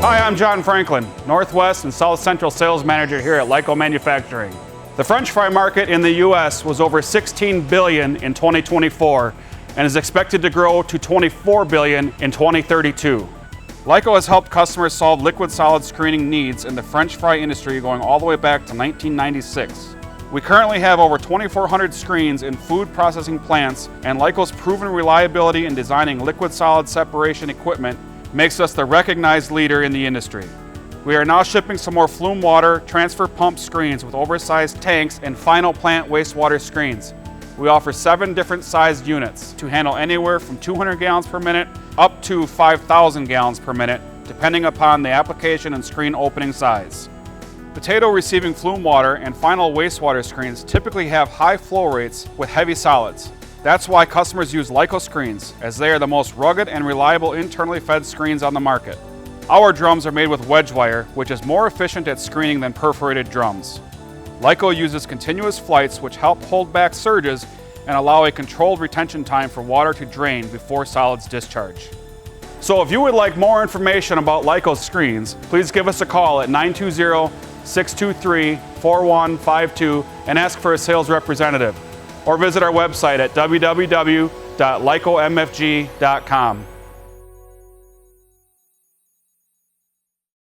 Hi, I'm John Franklin, Northwest and South Central Sales Manager here at Lyco Manufacturing. The French fry market in the U.S. was over $16 billion in 2024 and is expected to grow to $24 billion in 2032. Lyco has helped customers solve liquid-solid screening needs in the French fry industry going all the way back to 1996. We currently have over 2,400 screens in food processing plants, and Lyco's proven reliability in designing liquid-solid separation equipment makes us the recognized leader in the industry. We are now shipping some more flume water transfer pump screens with oversized tanks and final plant wastewater screens. We offer 7 different sized units to handle anywhere from 200 gallons per minute up to 5,000 gallons per minute, depending upon the application and screen opening size. Potato receiving flume water and final wastewater screens typically have high flow rates with heavy solids. That's why customers use Lyco screens, as they are the most rugged and reliable internally fed screens on the market. Our drums are made with wedge wire, which is more efficient at screening than perforated drums. Lyco uses continuous flights which help hold back surges and allow a controlled retention time for water to drain before solids discharge. So if you would like more information about Lyco's screens, please give us a call at 920-623-4152 and ask for a sales representative, or visit our website at www.lycomfg.com.